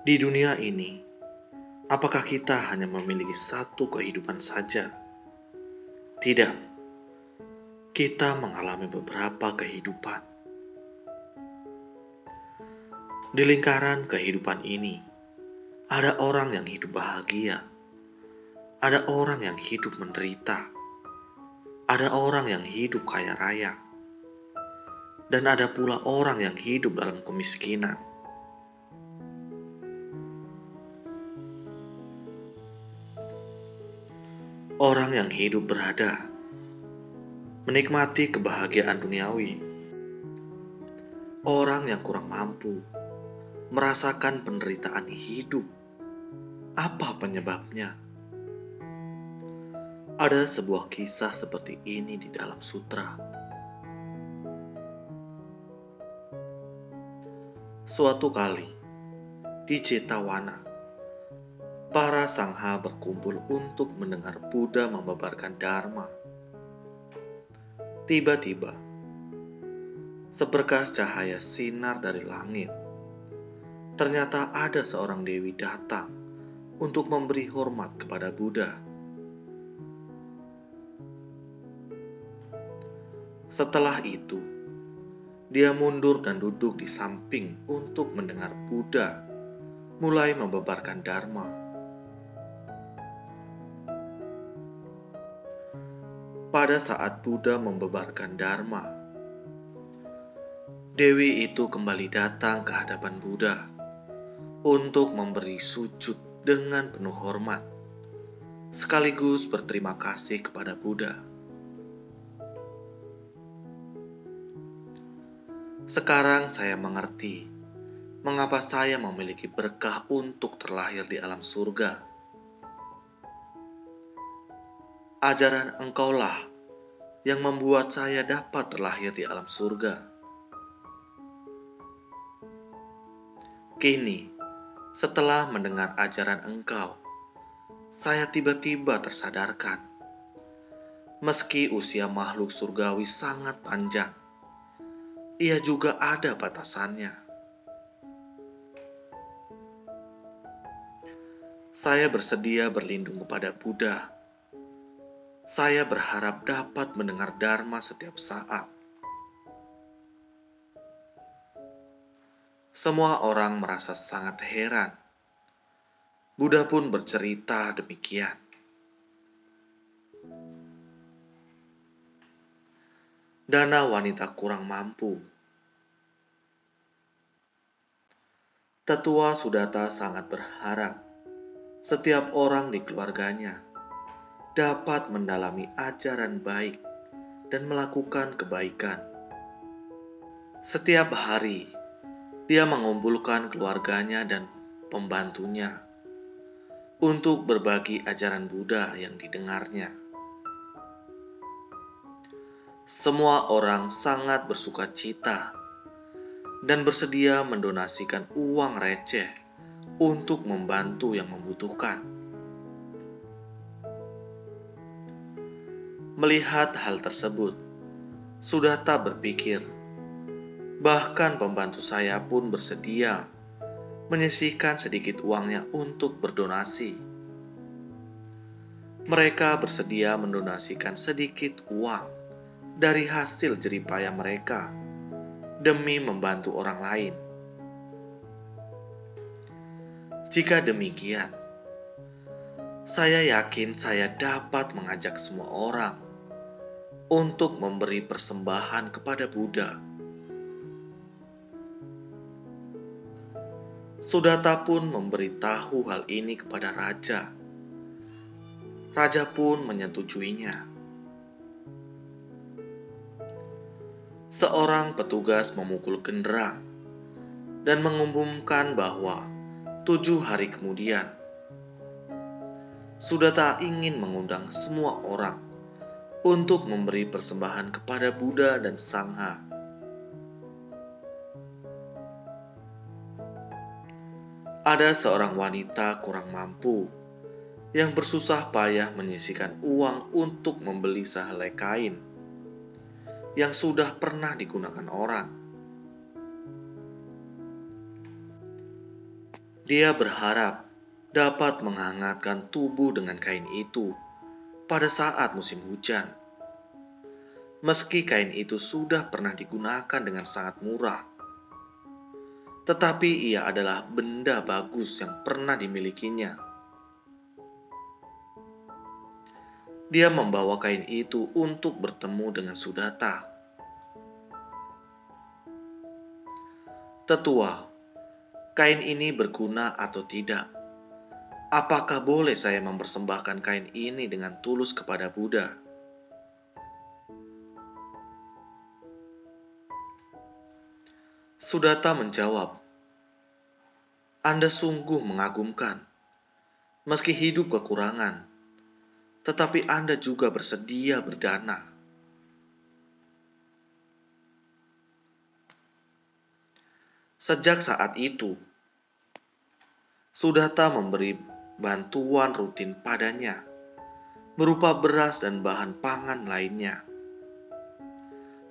Di dunia ini, apakah kita hanya memiliki satu kehidupan saja? Tidak, kita mengalami beberapa kehidupan. Di lingkaran kehidupan ini, ada orang yang hidup bahagia, ada orang yang hidup menderita, ada orang yang hidup kaya raya, dan ada pula orang yang hidup dalam kemiskinan. Orang yang hidup berada, menikmati kebahagiaan duniawi. Orang yang kurang mampu, merasakan penderitaan hidup. Apa penyebabnya? Ada sebuah kisah seperti ini di dalam sutra. Suatu kali, di Jetawana, para sangha berkumpul untuk mendengar Buddha membabarkan Dharma. Tiba-tiba, seberkas cahaya sinar dari langit. Ternyata ada seorang dewi datang untuk memberi hormat kepada Buddha. Setelah itu, dia mundur dan duduk di samping untuk mendengar Buddha mulai membabarkan Dharma. Pada saat Buddha membabarkan Dharma, dewi itu kembali datang ke hadapan Buddha untuk memberi sujud dengan penuh hormat, sekaligus berterima kasih kepada Buddha. Sekarang saya mengerti mengapa saya memiliki berkah untuk terlahir di alam surga. Ajaran engkaulah yang membuat saya dapat terlahir di alam surga. Kini, setelah mendengar ajaran engkau, saya tiba-tiba tersadarkan. Meski usia makhluk surgawi sangat panjang, ia juga ada batasannya. Saya bersedia berlindung kepada Buddha. Saya berharap dapat mendengar Dharma setiap saat. Semua orang merasa sangat heran. Buddha pun bercerita demikian. Dana wanita kurang mampu. Tetua Sudata sangat berharap setiap orang di keluarganya dapat mendalami ajaran baik dan melakukan kebaikan. Setiap hari, dia mengumpulkan keluarganya dan pembantunya untuk berbagi ajaran Buddha yang didengarnya. Semua orang sangat bersuka cita dan bersedia mendonasikan uang receh untuk membantu yang membutuhkan. Melihat hal tersebut, Sudata berpikir, bahkan pembantu saya pun bersedia menyisihkan sedikit uangnya untuk berdonasi. Mereka bersedia mendonasikan sedikit uang dari hasil jeripaya mereka demi membantu orang lain. Jika demikian, saya yakin saya dapat mengajak semua orang untuk memberi persembahan kepada Buddha. Sudata pun memberitahu hal ini kepada raja. Raja pun menyetujuinya. Seorang petugas memukul genderang dan mengumumkan bahwa 7 hari kemudian, Sudata ingin mengundang semua orang untuk memberi persembahan kepada Buddha dan Sangha. Ada seorang wanita kurang mampu yang bersusah payah menyisihkan uang untuk membeli sehelai kain yang sudah pernah digunakan orang. Dia berharap dapat menghangatkan tubuh dengan kain itu pada saat musim hujan. Meski kain itu sudah pernah digunakan dengan sangat murah, tetapi ia adalah benda bagus yang pernah dimilikinya. Dia membawa kain itu untuk bertemu dengan Sudata. Tetua, kain ini berguna atau tidak? Apakah boleh saya mempersembahkan kain ini dengan tulus kepada Buddha? Sudata menjawab, Anda sungguh mengagumkan. Meski hidup kekurangan, tetapi Anda juga bersedia berdana. Sejak saat itu, Sudata memberi bantuan rutin padanya, berupa beras dan bahan pangan lainnya.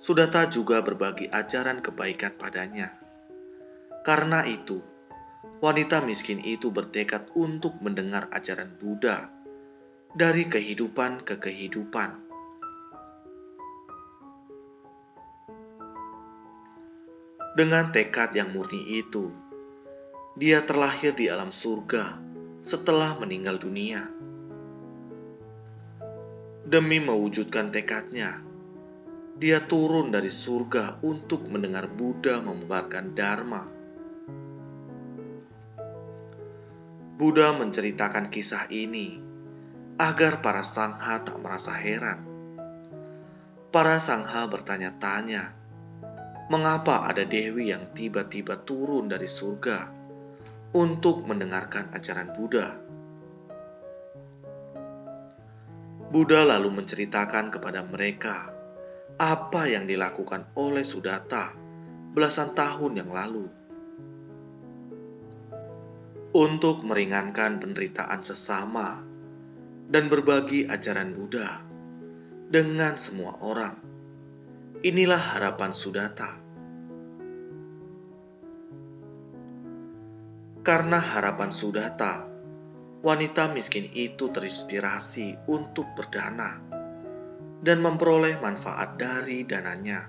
Sudata juga berbagi ajaran kebaikan padanya. Karena itu, wanita miskin itu bertekad untuk mendengar ajaran Buddha dari kehidupan ke kehidupan. Dengan tekad yang murni itu, dia terlahir di alam surga setelah meninggal dunia. Demi mewujudkan tekadnya, dia turun dari surga untuk mendengar Buddha memebarkan Dharma. Buddha menceritakan kisah ini agar para sangha tak merasa heran. Para sangha bertanya-tanya, mengapa ada dewi yang tiba-tiba turun dari surga untuk mendengarkan ajaran Buddha. Buddha lalu menceritakan kepada mereka apa yang dilakukan oleh Sudata belasan tahun yang lalu. Untuk meringankan penderitaan sesama dan berbagi ajaran Buddha dengan semua orang. Inilah harapan Sudata. Karena harapan Sudata, wanita miskin itu terinspirasi untuk berdana dan memperoleh manfaat dari dananya.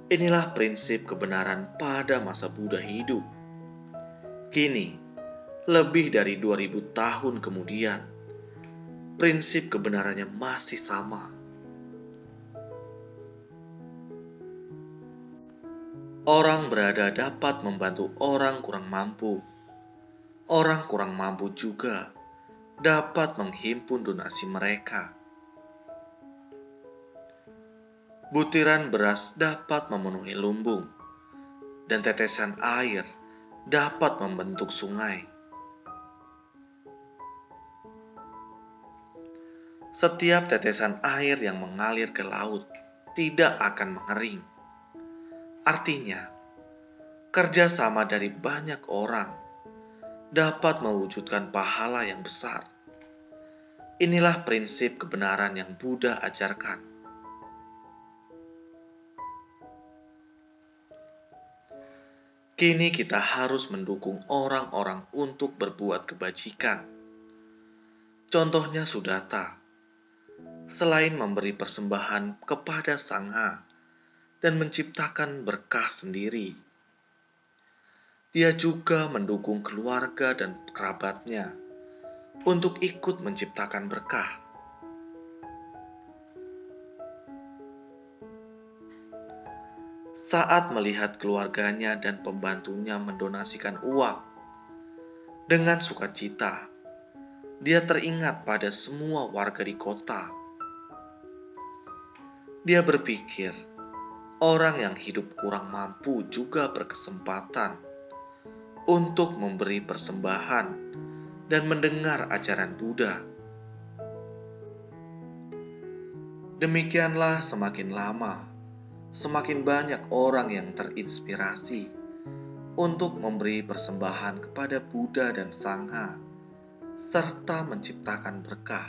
Inilah prinsip kebenaran pada masa Buddha hidup. Kini, lebih dari 2000 tahun kemudian, prinsip kebenarannya masih sama. Orang berada dapat membantu orang kurang mampu. Orang kurang mampu juga dapat menghimpun donasi mereka. Butiran beras dapat memenuhi lumbung, dan tetesan air dapat membentuk sungai. Setiap tetesan air yang mengalir ke laut tidak akan mengering. Artinya, kerjasama dari banyak orang dapat mewujudkan pahala yang besar. Inilah prinsip kebenaran yang Buddha ajarkan. Kini kita harus mendukung orang-orang untuk berbuat kebajikan. Contohnya Sudata, selain memberi persembahan kepada Sangha dan menciptakan berkah sendiri, dia juga mendukung keluarga dan kerabatnya untuk ikut menciptakan berkah. Saat melihat keluarganya dan pembantunya mendonasikan uang dengan sukacita, dia teringat pada semua warga di kota. Dia berpikir, orang yang hidup kurang mampu juga berkesempatan untuk memberi persembahan dan mendengar ajaran Buddha. Demikianlah semakin lama, semakin banyak orang yang terinspirasi untuk memberi persembahan kepada Buddha dan Sangha, serta menciptakan berkah.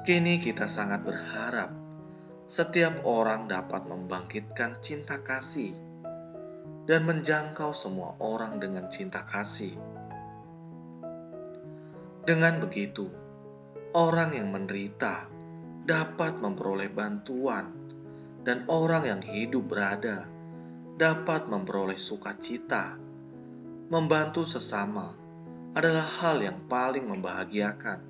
Kini kita sangat berharap Setiap orang dapat membangkitkan cinta kasih dan menjangkau semua orang dengan cinta kasih. Dengan begitu, orang yang menderita dapat memperoleh bantuan, dan orang yang hidup berada dapat memperoleh sukacita. Membantu sesama adalah hal yang paling membahagiakan.